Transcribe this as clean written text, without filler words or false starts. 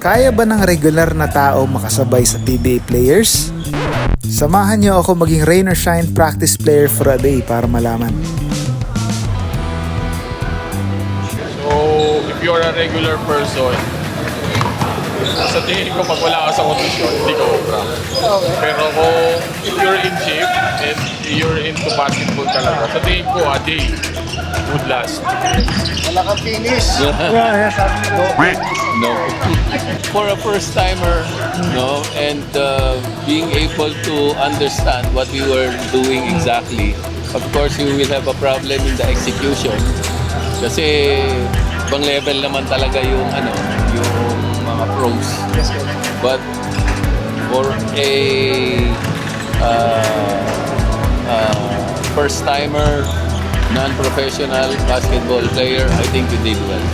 Kaya ba ng regular na tao makasabay sa PBA players? Samahan niyo ako maging rain or shine practice player for a day para malaman. So, if you're a regular person, sa tingin ko pag wala ka sa kondisyon, hindi ka obra. Pero kung if you're in shape and you're into basketball talaga, sa tingin ko a day would last. Wala kang finish. No. For a first timer, no, and being able to understand what we were doing exactly, of course you will have a problem in the execution. Kasi ibang level naman talaga yung yung mga pros. But for a first timer, non-professional basketball player, I think you did well.